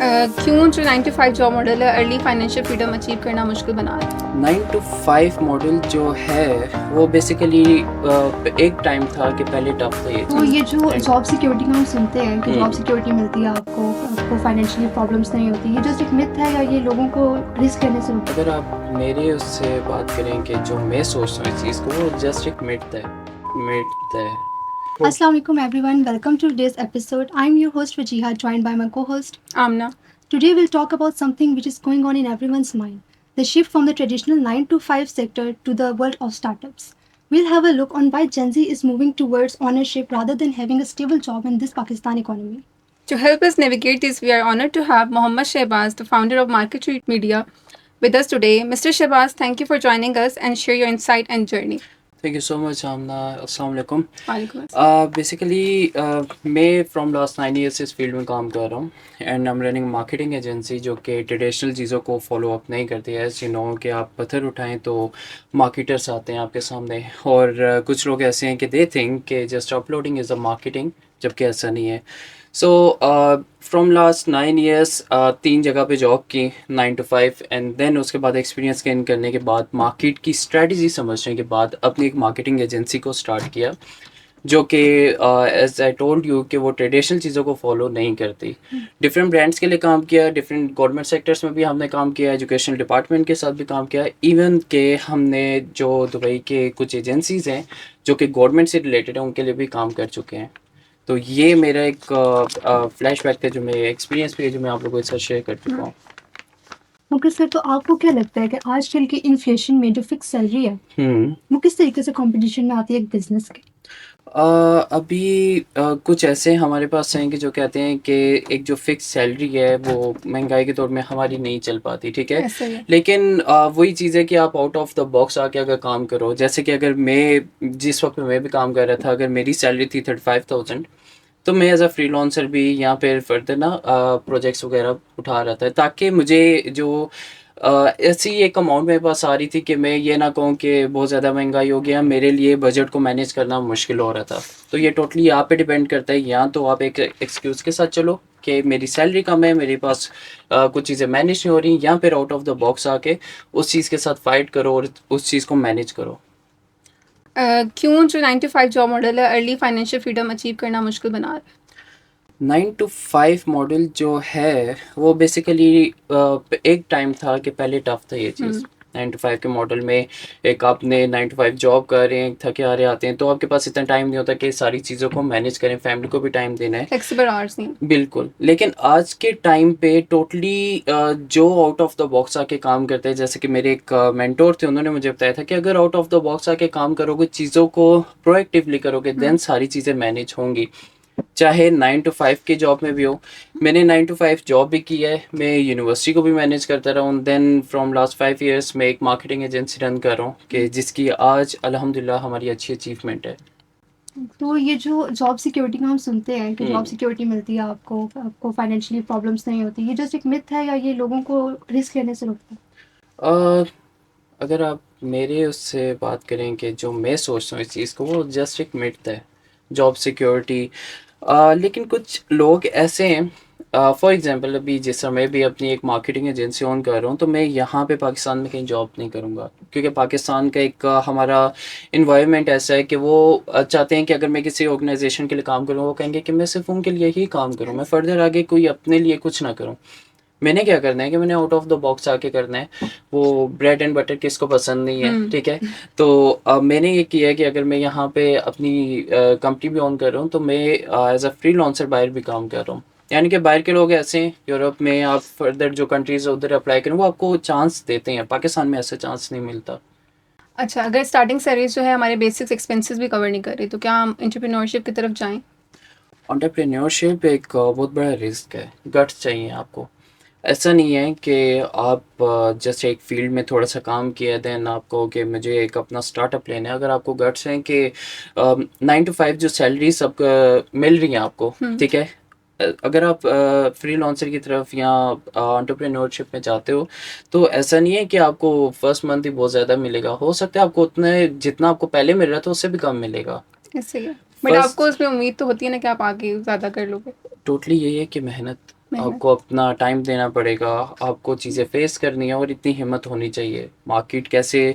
क्यों जो 9 to 5 job model है अर्ली फाइनेंशियल फ्रीडम अचीव करना मुश्किल बना रहा है? 9 to 5 मॉडल जो है वो बेसिकली एक टाइम था कि पहले टफ था ये तो चीज़। ये जो जॉब सिक्योरिटी का हम सुनते हैं कि जॉब हम्म। सिक्योरिटी मिलती है आपको फाइनेंशियली प्रॉब्लम्स नहीं होती, ये जस्ट एक मिथ है या ये लोगों को रिस्क लेने से रोकता अगर आप मेरे उससे बात करें कि जो मैं सोचता हूँ इस चीज़ को, वो जस्ट एक मिथ है। है? अस्सलाम वालेकुम everyone, welcome to today's episode. I am your host Wajiha, joined by my co-host Amna. Today we'll talk about something which is going on in everyone's mind, the shift from the traditional 9 to 5 sector to the world of startups. We'll have a look on why Gen Z is moving towards ownership rather than having a stable job in this Pakistan economy. To help us navigate this, we are honored to have Mohammad Shehbaz, the founder of Market Street Media, with us today. Mr. Shehbaz, thank you for joining us and share your insight and journey. Thank you so much Amna. अस्सलाम वालेकुम। वालेकुम अस्सलाम। Basically मैं from last 9 years इस field में काम कर रहा हूँ and I am running marketing agency जो कि ट्रेडिशनल चीज़ों को फॉलो अप नहीं करती है। एज यू नो कि आप पत्थर उठाएं तो मार्केटर्स आते हैं आपके सामने, और कुछ लोग ऐसे हैं कि दे थिंक कि just uploading is a marketing, जबकि ऐसा नहीं है। सो फ्रॉम लास्ट 9 years 3 जगह पे जॉब की 9 to 5, एंड देन उसके बाद एक्सपीरियंस गेन करने के बाद मार्केट की स्ट्रेटजी समझने के बाद अपनी एक मार्केटिंग एजेंसी को स्टार्ट किया, जो कि एज आई टोल्ड यू कि वो ट्रेडिशनल चीज़ों को फॉलो नहीं करती। डिफरेंट ब्रांड्स के लिए काम किया, डिफरेंट गवर्नमेंट सेक्टर्स में भी हमने काम किया, एजुकेशनल डिपार्टमेंट के साथ भी काम किया, इवन के हमने जो दुबई के कुछ एजेंसीज़ हैं जो कि गवर्नमेंट से रिलेटेड हैं उनके लिए भी काम कर चुके हैं। तो ये मेरा एक फ्लैशबैक था, जो मेरे एक्सपीरियंस भी है, जो मैं आप लोगों के साथ शेयर कर चुका हूँ। मुकेश सर, तो आपको क्या लगता है कि आजकल की इन्फ्लेशन में जो फिक्स सैलरी है वो किस तरीके से कंपटीशन में आती है एक बिजनेस के? अभी कुछ ऐसे हमारे पास हैं कि जो कहते हैं कि एक जो फिक्स सैलरी है वो महंगाई के दौर में हमारी नहीं चल पाती, ठीक है। ऐसा ही है। लेकिन वही चीज़ है कि आप आउट ऑफ द बॉक्स आके अगर काम करो, जैसे कि अगर मैं जिस वक्त मैं भी काम कर रहा था, अगर मेरी सैलरी थी 35,000, तो मैं एज अ फ्रीलांसर भी यहाँ पे फर्दर ना प्रोजेक्ट्स वगैरह उठा रहा था, ताकि मुझे जो ऐसी एक अमाउंट मेरे पास आ रही थी कि मैं ये ना कहूँ कि बहुत ज़्यादा महंगाई हो गया, मेरे लिए बजट को मैनेज करना मुश्किल हो रहा था। तो ये टोटली यहाँ पे डिपेंड करता है, या तो आप एक एक्सक्यूज़ के साथ चलो कि मेरी सैलरी कम है, मेरे पास कुछ चीज़ें मैनेज नहीं हो रही, या फिर आउट ऑफ द बॉक्स आके उस चीज़ के साथ फाइट करो और उस चीज़ को मैनेज करो। क्यों जो 9 to 5 जॉब मॉडल है अर्ली फाइनेंशियल फ्रीडम अचीव करना मुश्किल बना रहा है? 9 to 5 मॉडल जो है वो बेसिकली एक टाइम था कि पहले टफ था ये चीज़। 9 to 5 के मॉडल में एक आपने 9 to 5 जॉब कर रहे हैं, थके हारे आते हैं, तो आपके पास इतना टाइम नहीं होता कि सारी चीज़ों को मैनेज करें, फैमिली को भी टाइम देना है। फ्लेक्सिबल आवर्स नहीं। बिल्कुल। लेकिन आज के टाइम पे टोटली जो आउट ऑफ द बॉक्स आके काम करते हैं, जैसे कि मेरे एक मेंटोर थे, उन्होंने मुझे बताया था कि अगर आउट ऑफ द बॉक्स आके काम करोगे, चीज़ों को प्रोएक्टिवली करोगे, देन सारी चीज़ें मैनेज होंगी, चाहे 9 to 5 की जॉब में भी हो। मैंने 9 to 5 जॉब भी की है, मैं यूनिवर्सिटी को भी मैनेज करता रहा हूँ। देन फ्रॉम लास्ट 5 years मैं एक मार्केटिंग एजेंसी रन कर रहा हूँ कि जिसकी आज अल्हम्दुलिल्लाह हमारी अच्छी अचीवमेंट है। तो ये जो जॉब सिक्योरिटी का हम सुनते हैं कि जॉब सिक्योरिटी मिलती है आपको फाइनेंशियली प्रॉब्लम्स नहीं होती, ये जस्ट एक मिथ है या ये लोगों को रिस्क लेने से रोकता है? अगर आप मेरे उससे बात करें कि जो मैं सोचता हूँ इस चीज़ को, वो जस्ट एक मिथ है, जॉब सिक्योरिटी। लेकिन कुछ लोग ऐसे हैं, फॉर एग्जांपल अभी जिस समय भी अपनी एक मार्केटिंग एजेंसी ऑन कर रहा हूँ, तो मैं यहाँ पे पाकिस्तान में कहीं जॉब नहीं करूँगा, क्योंकि पाकिस्तान का एक हमारा इन्वायरमेंट ऐसा है कि वो चाहते हैं कि अगर मैं किसी ऑर्गेनाइजेशन के लिए काम करूँ, वो कहेंगे कि मैं सिर्फ उनके लिए ही काम करूँ, मैं फर्दर आगे कोई अपने लिए कुछ ना करूँ। मैंने क्या करना है कि मैंने आउट ऑफ द बॉक्स आके करना है। वो ब्रेड एंड बटर किसको पसंद नहीं है, ठीक है। तो मैंने ये किया है कि अगर मैं यहाँ पे अपनी कंपनी भी ऑन कर रहा हूँ, तो मैं एज अ फ्रीलांसर बाहर भी काम कर रहा हूँ। यानी कि बाहर के लोग ऐसे हैं, यूरोप में आप फर्दर जो कंट्रीज़ उधर अप्लाई करें, वो आपको चांस देते हैं। पाकिस्तान में ऐसा चांस नहीं मिलता। अच्छा, अगर स्टार्टिंग सैलरीज जो है हमारे बेसिक्स एक्सपेंसेस भी कवर नहीं कर रही, तो क्या हम एंटरप्रेन्योरशिप की तरफ जाएं? एंटरप्रेन्योरशिप एक बहुत बड़ा रिस्क है, गट्स चाहिए आपको। ऐसा नहीं है कि आप जस्ट एक फील्ड में थोड़ा सा काम किया देन आपको कि मुझे एक अपना स्टार्टअप लेना है। अगर आपको गट्स हैं कि 9 to 5 जो सैलरी सब मिल रही हैं आपको, ठीक है, अगर आप फ्रीलांसर की तरफ या एंटरप्रेन्योरशिप में जाते हो, तो ऐसा नहीं है कि आपको फर्स्ट मंथ ही बहुत ज़्यादा मिलेगा। हो सकता है आपको उतने जितना आपको पहले मिल रहा था उससे भी कम मिलेगा। इससे ही है। बट फर्स्ट आपको उसमें उम्मीद तो होती है ना कि आप आगे ज़्यादा कर लोगे। टोटली यही है कि मेहनत मेहनत। आपको अपना टाइम देना पड़ेगा, आपको चीज़ें फेस करनी है और इतनी हिम्मत होनी चाहिए। मार्केट कैसे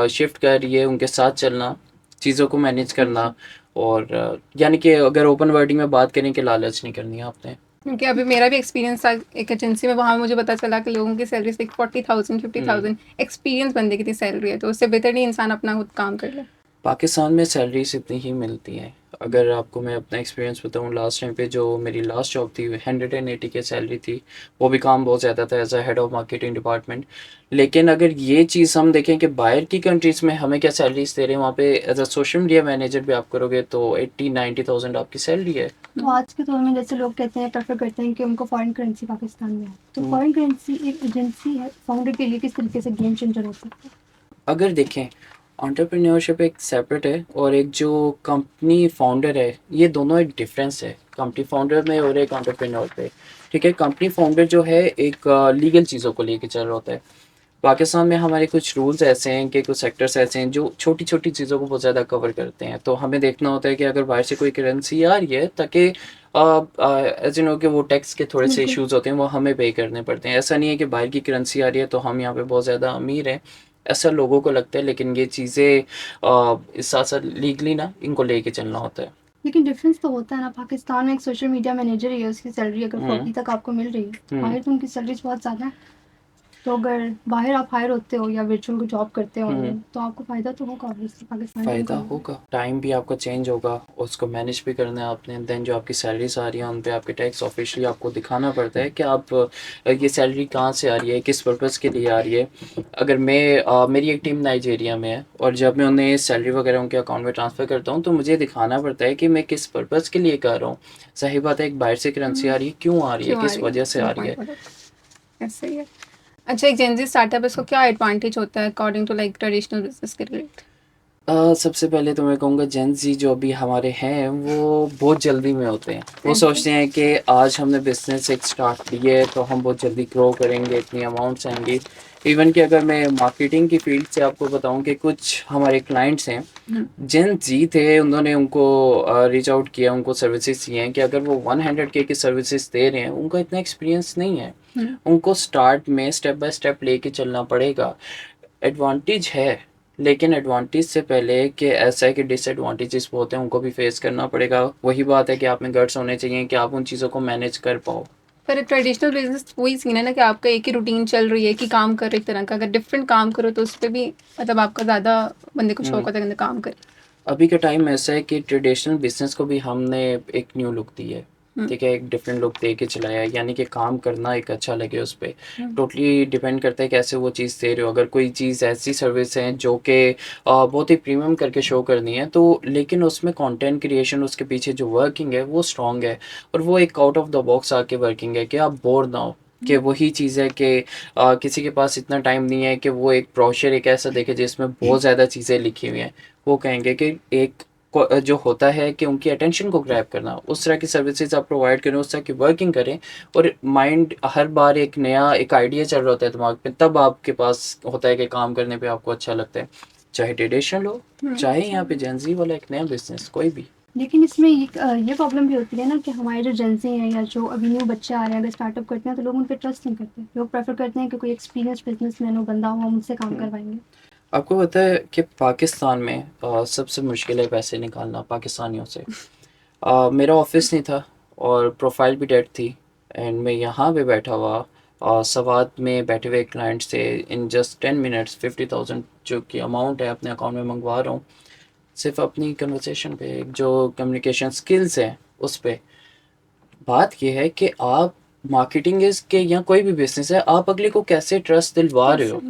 शिफ्ट कर रही है उनके साथ चलना, चीज़ों को मैनेज करना और यानी कि अगर ओपन वर्डिंग में बात करें कि लालच नहीं करनी है आपने। क्योंकि अभी मेरा भी एक्सपीरियंस था एक एजेंसी में, वहाँ मुझे पता चला कि लोगों की सैलरी सिर्फ 40,000 50,000 एक्सपीरियंस बंदे की इतनी सैलरी है, तो उससे बेहतर नहीं इंसान अपना खुद काम कर ले। पाकिस्तान में सैलरीज इतनी ही मिलती हैं। अगर आपको मैं अपना एक्सपीरियंस बताऊँ, लास्ट टाइम पे जो मेरी लास्ट जॉब थी 180 की सैलरी थी। वो भी काम बहुत ज़्यादा था as a head of marketing department. लेकिन अगर ये चीज़ हम देखें कि बाहर की कंट्रीज़ में हमें क्या सैलरीज दे रहे हैं, वहाँ पे as a social media manager भी आप करोगे तो 80-90,000 आपकी सैलरी है। तो आज के दौर में जैसे लोग कहते हैं, प्रेफर करते हैं कि उनको फॉरेन करेंसी पाकिस्तान में है, तो फॉरेन करेंसी एक एजेंसी है फाउंडर के लिए किस तरीके से गेम चेंजर हो सकता है? अगर देखें, एंटरप्रेन्योरशिप एक सेपरेट है और एक जो कंपनी फाउंडर है, ये दोनों एक डिफरेंस है कंपनी फाउंडर में और एक एंटरप्रेन्योर पे। ठीक है, कंपनी फाउंडर जो है एक लीगल चीज़ों को लेके चल रहा होता है। पाकिस्तान में हमारे कुछ रूल्स ऐसे हैं कि कुछ सेक्टर्स ऐसे हैं जो छोटी छोटी चीज़ों को बहुत ज़्यादा कवर करते हैं। तो हमें देखना होता है कि अगर बाहर से कोई करेंसी आ रही है, ताकि एज नो कि वो टैक्स के थोड़े से बिल्कुल। इश्यूज होते हैं, वो हमें पे करने पड़ते हैं। ऐसा नहीं है कि बाहर की करेंसी आ रही है तो हम यहाँ पे बहुत ज़्यादा अमीर हैं, ऐसा लोगों को लगता है। लेकिन ये चीज़ें इस साथ साथ लीगली ना इनको लेके चलना होता है। लेकिन डिफरेंस तो होता है ना, पाकिस्तान में एक सोशल मीडिया मैनेजर ही है, उसकी सैलरी अगर हम्म 40 तक आपको मिल रही है, हम्म बाहर तो उनकी सैलरी बहुत ज़्यादा है। तो अगर बाहर आप हायर होते हो या वर्चुअल जॉब करते हो हम्म। ऑनलाइन, तो आपको फ़ायदा तो होगा ऑब्वियसली पाकिस्तान के फ़ायदा मुकाबले। होगा, टाइम भी आपका चेंज होगा, उसको मैनेज भी करना है आपने। देन जो आपकी सैलरीज आ रही हैं उन पे आपके टैक्स ऑफिशियली आपको दिखाना पड़ता है कि आप ये सैलरी कहाँ से आ रही है, किस पर्पज़ के लिए आ रही है। अगर मैं मेरी एक टीम नाइजीरिया में है और जब मैं उन्हें सैलरी वगैरह उनके अकाउंट में ट्रांसफ़र करता हूँ तो मुझे दिखाना पड़ता है कि मैं किस पर्पज़ के लिए कर रहा हूँ। सही बात है, एक बाहर से करेंसी आ रही है, क्यों आ रही है, क्यों आ किस रही है, वजह से आ वो रही है। पॉइंट बता, ऐसे ही है। अच्छा, एक जेनजी स्टार्टअप, इसको क्या एडवांटेज होता है according to like traditional business के रिलेटेड? सबसे पहले तो मैं कहूँगा जेन ज़ी जो अभी हमारे हैं वो बहुत जल्दी में होते हैं। वो सोचते हैं कि आज हमने बिज़नेस एक स्टार्ट की है तो हम बहुत जल्दी ग्रो करेंगे, इतनी अमाउंट्स आएँगी। इवन कि अगर मैं मार्केटिंग की फ़ील्ड से आपको बताऊँ कि कुछ हमारे क्लाइंट्स हैं, जेन ज़ी थे, उन्होंने उनको रीच आउट किया, उनको सर्विसेज़ दिए हैं कि अगर वो 100K की सर्विसेज़ दे रहे हैं, उनका इतना एक्सपीरियंस नहीं है। उनको स्टार्ट में स्टेप बाय स्टेप लेके चलना पड़ेगा। एडवांटेज है, लेकिन एडवांटेज से पहले कि ऐसा है कि डिसएडवांटेजेस बहुत हैं, उनको भी फेस करना पड़ेगा। वही बात है कि आप में गट्स होने चाहिए कि आप उन चीज़ों को मैनेज कर पाओ। पर ट्रेडिशनल बिजनेस वही सीन है ना कि आपका एक ही रूटीन चल रही है कि काम कर एक तरह का, अगर डिफरेंट काम करो तो उस पर भी मतलब आपका ज़्यादा बंदे को शौक होता है कि काम करे। अभी का टाइम ऐसा है कि ट्रेडिशनल बिजनेस को भी हमने एक न्यू लुक दी है। ठीक है, एक डिफरेंट लुक दे के चलाया है, यानी कि काम करना एक अच्छा लगे उस पर। टोटली डिपेंड करता है कैसे वो चीज़ दे रहे हो। अगर कोई चीज़ ऐसी सर्विस है जो कि बहुत ही प्रीमियम करके शो करनी है तो, लेकिन उसमें कंटेंट क्रिएशन, उसके पीछे जो वर्किंग है वो स्ट्रांग है और वो एक आउट ऑफ द बॉक्स आके वर्किंग है कि आप बोर ना हो। कि वही चीज़ है कि किसी के पास इतना टाइम नहीं है कि वो एक ब्रोशर एक ऐसा देखे जिसमें बहुत ज़्यादा चीज़ें लिखी हुई हैं। वो कहेंगे कि एक जो होता है कि उनकी अटेंशन को ग्रैब करना, उस तरह की सर्विसेज आप प्रोवाइड करें, उस तरह की वर्किंग करें। और माइंड हर बार एक नया एक आइडिया चल रहा होता है दिमाग में, तब आपके पास होता है कि काम करने पे आपको अच्छा लगता है। चाहे ट्रेडिशनल हो, चाहे यहाँ पे जेंजी वाला एक नया बिजनेस, कोई भी। लेकिन इसमें ये प्रॉब्लम भी होती है ना कि हमारे जो जेंजी हैं या जो अभी न्यू बच्चे आ रहे हैं, अगर स्टार्टअप करते हैं तो लोग उन पर ट्रस्ट नहीं करते। लोग प्रेफर करते हैं कि कोई एक्सपीरियंस बिजनेसमैन हो, बंदा हो, हम उनसे काम करवाएंगे। आपको पता है कि पाकिस्तान में सबसे मुश्किल है पैसे निकालना पाकिस्तानियों से। मेरा ऑफिस नहीं था और प्रोफाइल भी डेड थी एंड मैं यहाँ पे बैठा हुआ सवात में बैठे हुए क्लाइंट से इन जस्ट 10 मिनट्स 50,000 जो कि अमाउंट है अपने अकाउंट में मंगवा रहा हूँ, सिर्फ अपनी कन्वर्सेशन पे, जो कम्युनिकेशन स्किल्स हैं उस पे। बात यह है कि आप मार्केटिंग इज के या कोई भी बिजनेस है, आप अगले को कैसे ट्रस्ट दिलवा रहे हो।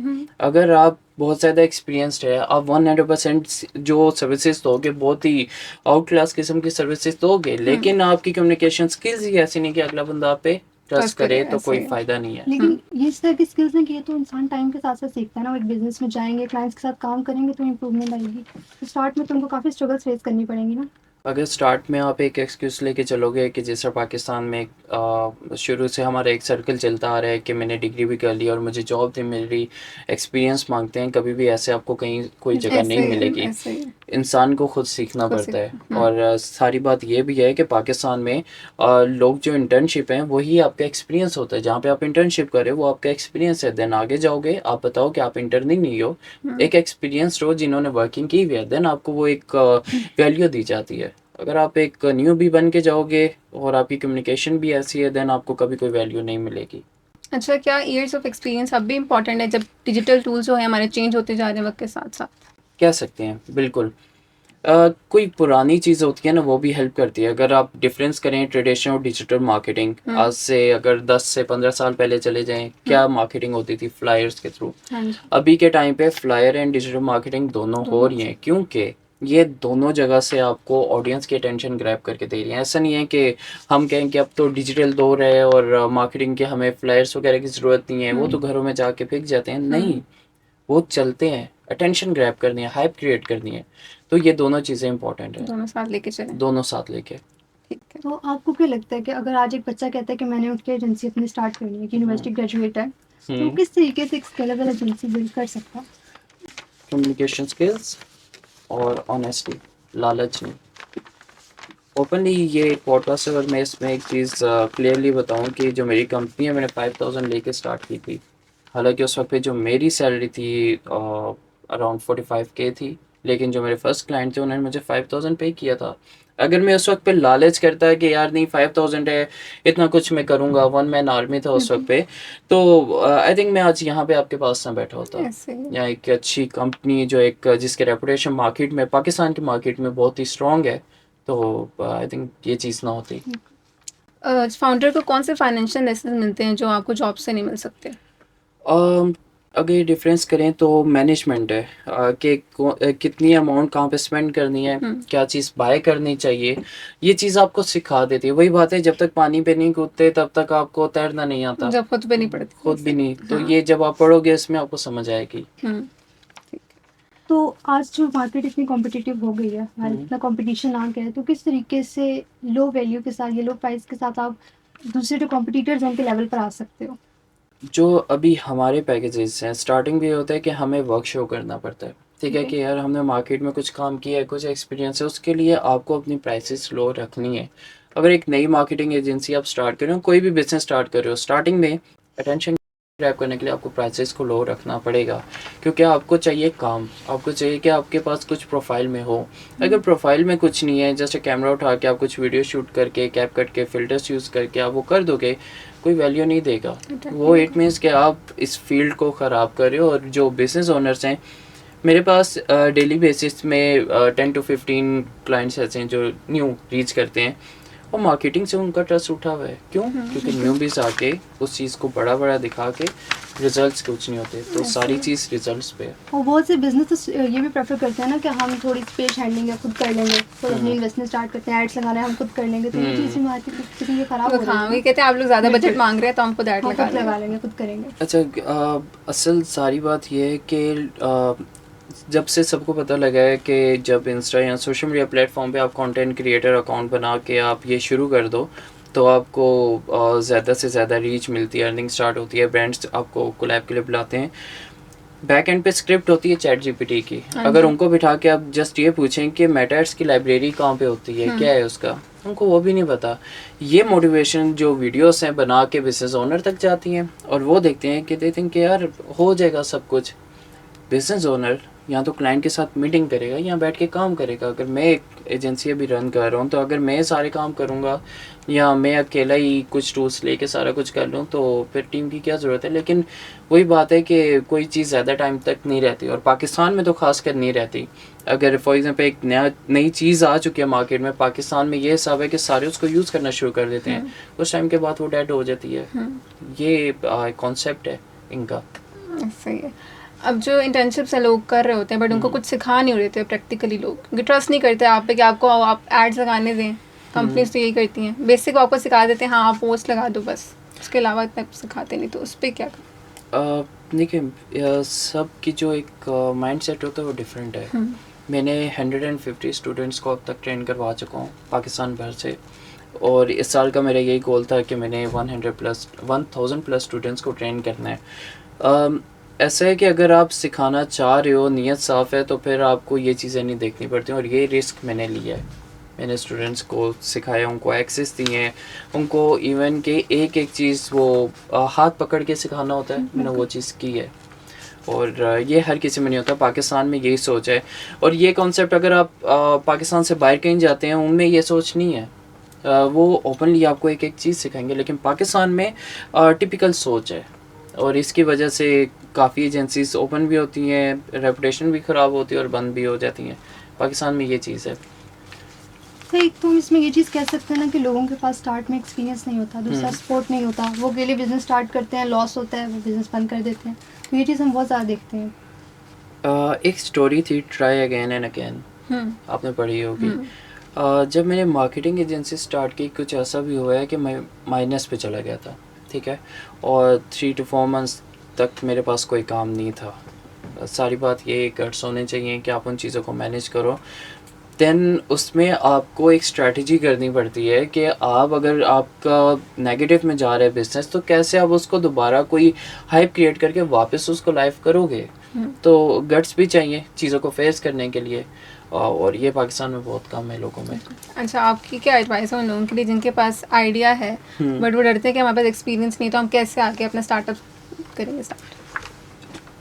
अगर आप बहुत ज़्यादा एक्सपीरियंस्ड है, आप 100% जो सर्विसेज दोगे बहुत ही आउट क्लास किस्म की सर्विसेज दोगे, लेकिन आपकी कम्युनिकेशन स्किल्स ही ऐसी नहीं कि अगला बंदा आप पे ट्रस्ट करे, तो कोई फ़ायदा नहीं है। लेकिन ये इस तरह की स्किल्स हैं कि ये तो इंसान टाइम के साथ साथ सीखता है ना। वो एक बिजनेस में जाएंगे, क्लाइंट्स के साथ काम करेंगे तो इम्प्रूवमेंट आएगी। तो स्टार्ट में तो उनको काफ़ी स्ट्रगल्स फेस करनी पड़ेंगी ना। अगर स्टार्ट में आप एक एक्सक्यूज़ लेके चलोगे कि जैसे पाकिस्तान में शुरू से हमारा एक सर्कल चलता आ रहा है कि मैंने डिग्री भी कर ली और मुझे जॉब नहीं मिल रही, एक्सपीरियंस मांगते हैं, कभी भी ऐसे आपको कहीं कोई जगह नहीं मिलेगी। ऐसे ही इंसान को खुद सीखना खुद पड़ता है। सीखना। और सारी बात ये भी है कि पाकिस्तान में लोग जो इंटर्नशिप हैं वही आपका एक्सपीरियंस होता है। जहाँ पे आप इंटर्नशिप करें वो आपका एक्सपीरियंस है। देन आगे जाओगे आप बताओ कि आप इंटर्निंग नहीं हो, एक एक्सपीरियंस हो जिन्होंने वर्किंग की हुई है, देन आपको वो एक वैल्यू दी जाती है। अगर आप एक न्यू भी बन के जाओगे और आपकी कम्युनिकेशन भी ऐसी है, देन आपको कभी कोई वैल्यू नहीं मिलेगी। अच्छा, क्या ईयर्स ऑफ एक्सपीरियंस अब भी इम्पोर्टेंट है जब डिजिटल टूल्स जो है हमारे चेंज होते जा रहे हैं वक्त के साथ साथ? कह सकते हैं, बिल्कुल। कोई पुरानी चीज़ होती है ना, वो भी हेल्प करती है। अगर आप डिफरेंस करें ट्रेडिशनल और डिजिटल मार्केटिंग, आज से अगर 10 से 15 साल पहले चले जाएं, क्या मार्केटिंग होती थी? फ्लायर्स के थ्रू। हाँ जी। अभी के टाइम पे फ्लायर एंड डिजिटल मार्केटिंग दोनों हो रही हैं, क्योंकि ये दोनों जगह से आपको ऑडियंस की अटेंशन ग्रैब करके दे रही हैं। ऐसा नहीं है कि हम कहें कि अब तो डिजिटल दौर है और मार्केटिंग के हमें फ्लायर्स वगैरह की ज़रूरत नहीं है, वो तो घरों में जाके बिक जाते हैं। नहीं, वो चलते हैं, अटेंशन ग्रैब करनी है, हाइप क्रिएट करनी है। तो ये दोनों चीज़ें इंपॉर्टेंट है, दोनों साथ लेके चले। दोनों साथ लेके। ठीक है। तो आपको क्या लगता है कि अगर आज एक बच्चा कहता है कि मैंने उठ के एजेंसी अपनी स्टार्ट करनी है, कि यूनिवर्सिटी ग्रेजुएट है, तो वो किस तरीके से एक स्केलेबल एजेंसी बिल्ड कर सकता है? कम्युनिकेशन स्किल्स और ऑनेस्टी, लालच नहीं। ओपनली ये पॉडकास्ट, अगर मैं इसमें एक चीज़ क्लियरली बताऊं कि जो मेरी कंपनी है, मैंने 5000 लेके स्टार्ट की थी। हालांकि उस वक्त पे जो मेरी सैलरी थी अराउंड 45K थी, लेकिन जो मेरे फर्स्ट क्लाइंट थे उन्होंने मुझे 5000 पे किया था। अगर मैं उस वक्त पे लालच करता कि यार नहीं 5000 है, इतना कुछ मैं करूँगा, वन मैन आर्मी था उस वक्त पे, तो आई थिंक मैं आज यहाँ पे आपके पास ना बैठा होता। ऐसे ही। या एक अच्छी कंपनी जो एक जिसके रेपुटेशन मार्केट में, पाकिस्तान की मार्केट में बहुत ही स्ट्रॉन्ग है, तो आई थिंक ये चीज़ ना होती। फाउंडर को कौन से फाइनेंशियल लेसन मिलते हैं जो आपको जॉब से नहीं मिल सकते? अगर डिफरेंस करें तो मैनेजमेंट है, कि कितनी अमाउंट कहाँ पे स्पेंड करनी है, क्या चीज़ बाय करनी चाहिए, ये चीज़ आपको सिखा देती है। वही बात है, जब तक पानी पे नहीं कूदते तब तक आपको तैरना नहीं आता। जब खुद पे नहीं पड़ती खुद भी ऐसे। नहीं, तो ये जब आप पढ़ोगे इसमें आपको समझ आएगी। ठीक है। तो आज जो मार्केट इतनी कॉम्पिटिटिव हो गई है, इतना कंपटीशन आ गया है, तो किस तरीके से लो वैल्यू के साथ या लो प्राइस के साथ आप दूसरे जो कॉम्पिटिटर्स हैं उनके लेवल पर आ सकते हो? जो अभी हमारे पैकेजेस हैं, स्टार्टिंग भी होता है कि हमें वर्क शो करना पड़ता है। ठीक है कि यार हमने मार्केट में कुछ काम किया है, कुछ एक्सपीरियंस है, उसके लिए आपको अपनी प्राइसेस लो रखनी है। अगर एक नई मार्केटिंग एजेंसी आप स्टार्ट कर रहे हो, कोई भी बिजनेस स्टार्ट कर रहे हो, स्टार्टिंग में अटेंशन ग्रैब करने के लिए आपको प्राइसेस को लो रखना पड़ेगा, क्योंकि आपको चाहिए काम, आपको चाहिए कि आपके पास कुछ प्रोफाइल में हो। अगर प्रोफाइल में कुछ नहीं है, जैसे कैमरा उठा के आप कुछ वीडियो शूट करके, कैप कट के, फिल्टर्स यूज़ करके आप वो कर दोगे, कोई वैल्यू नहीं देगा। वो इट मीन्स कि आप इस फील्ड को ख़राब कर रहे हो। और जो बिजनेस ओनर्स हैं, मेरे पास डेली बेसिस में 10 to 15 क्लाइंट्स ऐसे हैं जो न्यू रीच करते हैं, और मार्केटिंग से उनका ट्रस्ट उठा हुआ है। क्यों? क्योंकि न्यू बीस आके उस चीज़ को बड़ा बड़ा दिखा के रिजल्ट्स कुछ नहीं होते, तो सारी चीज़ रिजल्ट्स पे है। और बहुत से बिजनेस तो ये भी प्रेफर करते हैं ना कि हम थोड़ी स्पेस हैंडलिंग है खुद कर लेंगे, तो अपनी इन्वेस्टमेंट स्टार्ट करते हैं, एड्स लगाना है हम खुद कर लेंगे, तो ये चीज़ मार्केट ये खराब हो रही हाँ, है। वही कहते हैं आप लोग ज़्यादा बजट मांग रहे हैं तो हम खुद ऐड हम लगा खुद लगा लेंगे, खुद करेंगे। अच्छा, असल सारी बात ये है कि जब से सबको पता लगा है कि जब इंस्टा या सोशल मीडिया प्लेटफॉर्म पे आप कंटेंट क्रिएटर अकाउंट बना के आप ये शुरू कर दो, तो आपको ज़्यादा से ज़्यादा रीच मिलती है, अर्निंग स्टार्ट होती है, ब्रांड्स आपको कोलैब के लिए बुलाते हैं। बैक एंड पे स्क्रिप्ट होती है चैट जीपीटी की। अगर उनको बिठा के आप जस्ट ये पूछें कि मेटा एड्स की लाइब्रेरी कहाँ पे होती है, क्या है उसका, उनको वो भी नहीं पता। ये मोटिवेशन जो वीडियोस हैं बना के बिजनेस ओनर तक जाती हैं, और वो देखते हैं कि दे थिंक कि यार हो जाएगा सब कुछ। बिजनेस ओनर या तो क्लाइंट के साथ मीटिंग करेगा या बैठ के काम करेगा। अगर मैं एक एजेंसी अभी रन कर रहा हूँ, तो अगर मैं सारे काम करूँगा या मैं अकेला ही कुछ टूल्स लेके सारा कुछ कर लूँ, तो फिर टीम की क्या ज़रूरत है। लेकिन वही बात है कि कोई चीज़ ज़्यादा टाइम तक नहीं रहती, और पाकिस्तान में तो खासकर नहीं रहती। अगर फॉर एग्जांपल एक नई चीज़ आ चुकी है मार्केट में, पाकिस्तान में ये हिसाब है कि सारे उसको यूज़ करना शुरू कर देते हैं, उस टाइम के बाद वो डेड हो जाती है। ये कॉन्सेप्ट है इनका। सही है। अब जो इंटर्नशिप्स है लोग कर रहे होते हैं बट उनको कुछ सिखा नहीं रहे थे प्रैक्टिकली, लोग क्योंकि ट्रस्ट नहीं करते आप पे कि आपको आप एड्स लगाने दें। कंपनीज तो यही करती हैं, बेसिक आपको सिखा देते हैं, हाँ आप पोस्ट लगा दो बस, उसके अलावा इतना सिखाते नहीं। तो उस पर क्या? देखिए, सब की जो एक माइंड सेट होता है वो डिफरेंट है। मैंने 150 स्टूडेंट्स को अब तक ट्रेन करवा चुका हूँ पाकिस्तान भर से, और इस साल का मेरा यही गोल था कि मैंने 1000 प्लस स्टूडेंट्स को ट्रेन करना है। ऐसा है कि अगर आप सिखाना चाह रहे हो, नीयत साफ़ है, तो फिर आपको ये चीज़ें नहीं देखनी पड़ती, और ये रिस्क मैंने लिया है। मैंने स्टूडेंट्स को सिखाया, उनको एक्सेस दिए हैं, उनको इवन के एक एक चीज़ वो हाथ पकड़ के सिखाना होता है, मैंने वो चीज़ की है। और ये हर किसी में नहीं होता, पाकिस्तान में यही सोच है। और ये कॉन्सेप्ट अगर आप पाकिस्तान से बाहर कहीं जाते हैं, उनमें ये सोच नहीं है। वो ओपनली आपको एक एक चीज़ सिखाएंगे, लेकिन पाकिस्तान में टिपिकल सोच है, और इसकी वजह से काफ़ी एजेंसीज ओपन भी होती हैं, रेपुटेशन भी ख़राब होती है और बंद भी हो जाती हैं। पाकिस्तान में ये चीज़ है। तो एक तो हम इसमें ये चीज़ कह सकते हैं ना कि लोगों के पास स्टार्ट में एक्सपीरियंस नहीं होता, दूसरा सपोर्ट नहीं होता, वो अकेले बिजनेस स्टार्ट करते हैं, लॉस होता है, वो बिजनेस बंद कर देते हैं। तो ये चीज़ हम बहुत ज़्यादा देखते हैं। एक स्टोरी थी, ट्राई अगेन एंड अगेन, आपने पढ़ी होगी। जब मैंने मार्केटिंग एजेंसी स्टार्ट की, कुछ ऐसा भी हुआ है कि मैं माइनस पे चला गया था, ठीक है, और 3 to 4 मंथ्स तक मेरे पास कोई काम नहीं था। सारी बात ये गट्स होने चाहिए कि आप उन चीज़ों को मैनेज करो। देन उसमें आपको एक स्ट्रैटेजी करनी पड़ती है कि आप अगर आपका नेगेटिव में जा रहा है बिजनेस, तो कैसे आप उसको दोबारा कोई हाइप क्रिएट करके वापस उसको लाइव करोगे। तो गट्स भी चाहिए चीज़ों को फेस करने के लिए, और ये पाकिस्तान में बहुत कम है लोगों में। अच्छा, आपकी क्या एडवाइस है उन लोगों के लिए जिनके पास आइडिया है बट वो डरते हैं कि हमारे पास एक्सपीरियंस नहीं, तो हम कैसे आगे अपना स्टार्टअप करेंगे स्टार्ट?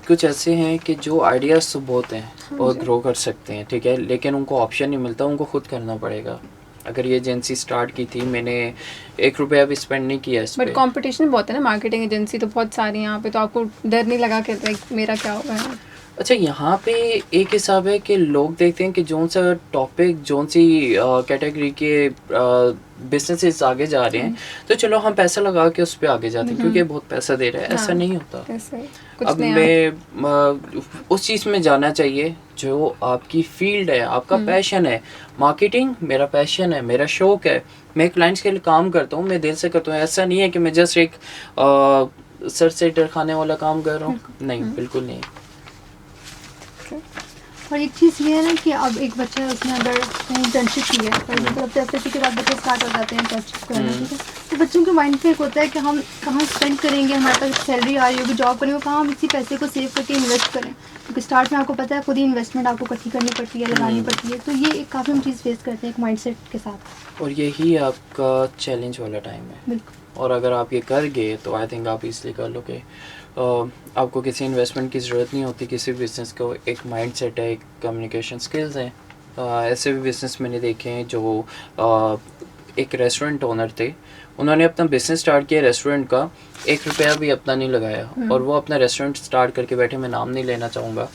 कुछ ऐसे हैं कि जो आइडियाज़ तो बहुत हैं और ग्रो कर सकते हैं, ठीक है, लेकिन उनको ऑप्शन नहीं मिलता, उनको खुद करना पड़ेगा। अगर ये एजेंसी स्टार्ट की थी, मैंने 1 रुपया भी स्पेंड नहीं किया इस बट पे। कंपटीशन बहुत है ना, मार्केटिंग एजेंसी तो बहुत सारी हैं यहाँ पे, तो आपको डर नहीं लगा कि like, मेरा क्या होगा यहाँ? अच्छा, यहाँ पे एक हिसाब है कि लोग देखते हैं कि जोन सा टॉपिक, जोन सी कैटेगरी के बिजनेसेस आगे जा रहे हैं, तो चलो हम पैसा लगा के उस पर आगे जाते हैं क्योंकि बहुत पैसा दे रहा है। ऐसा नहीं होता। ऐसे कुछ अब नहीं मैं उस चीज़ में जाना चाहिए जो आपकी फील्ड है, आपका पैशन है। मार्केटिंग मेरा पैशन है, मेरा शौक है, मैं क्लाइंट्स के लिए काम करता हूँ, मैं दिल से करता हूँ। ऐसा नहीं है कि मैं जस्ट एक सर से डर खाने वाला काम कर रहा हूँ, नहीं, बिल्कुल नहीं। और एक चीज़ ये है ना कि अब एक बच्चा है, उसने अगर कहीं इंटर्नशिप की है, फॉर एग्जाम्पल अब तो एफएससी के बाद बच्चे स्टार्ट हो जाते हैं इंटर्नशिप करना, ठीक है, तो बच्चों के माइंड में एक होता है कि हम कहाँ स्पेंड करेंगे, हमारे पास सैलरी आ रही होगी, जॉब करेंगे, कहाँ हम इसी पैसे को सेव करके इन्वेस्ट करें, क्योंकि स्टार्ट में आपको पता है खुद ही इन्वेस्टमेंट आपको इकट्ठी करनी पड़ती है, लगानी पड़ती है। तो ये एक काफ़ी हम चीज़ फेस करते हैं एक माइंड के साथ, और यही आपका चैलेंज वाला टाइम है। बिल्कुल। और अगर आप ये कर गए तो आई थिंक आप इसलिए कर लोगे। आपको किसी इन्वेस्टमेंट की ज़रूरत नहीं होती किसी बिज़नेस को। एक माइंडसेट है, एक कम्युनिकेशन स्किल्स हैं। ऐसे भी बिज़नेस मैंने देखे हैं जो एक रेस्टोरेंट ओनर थे, उन्होंने अपना बिज़नेस स्टार्ट किया रेस्टोरेंट का, 1 रुपया भी अपना नहीं लगाया, और वो अपना रेस्टोरेंट स्टार्ट करके बैठे। मैं नाम नहीं लेना चाहूँगा।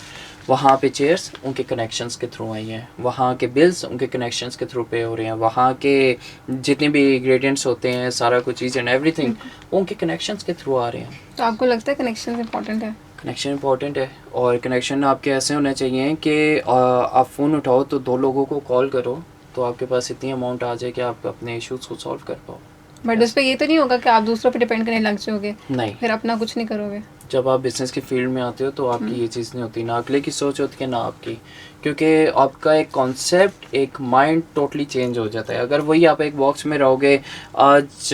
वहाँ पे चेयर्स उनके कनेक्शंस के थ्रू आई हैं, वहाँ के बिल्स उनके कनेक्शंस के थ्रू पे हो रहे हैं, वहाँ के जितने भी इंग्रेडिएंट्स होते हैं, सारा कुछ ईच एंड एवरीथिंग वो उनके कनेक्शंस के थ्रू आ रहे हैं। तो आपको लगता है कनेक्शन इंपॉर्टेंट है? कनेक्शन इंपॉर्टेंट है, और कनेक्शन आपके ऐसे होने चाहिए कि आप फ़ोन उठाओ तो 2 लोगों को कॉल करो, तो आपके पास इतनी अमाउंट आ जाए कि आप अपने इश्यूज़ को सॉल्व कर पाओ। बट उस पर ये तो नहीं होगा कि आप दूसरों पे डिपेंड करने लग जाओगे, नहीं, फिर अपना कुछ नहीं करोगे? जब आप बिज़नेस की फील्ड में आते हो तो आपकी ये चीज़ नहीं होती, ना अगले की सोच होती है ना आपकी, क्योंकि आपका एक कॉन्सेप्ट, एक माइंड टोटली चेंज हो जाता है। अगर वही आप एक बॉक्स में रहोगे, आज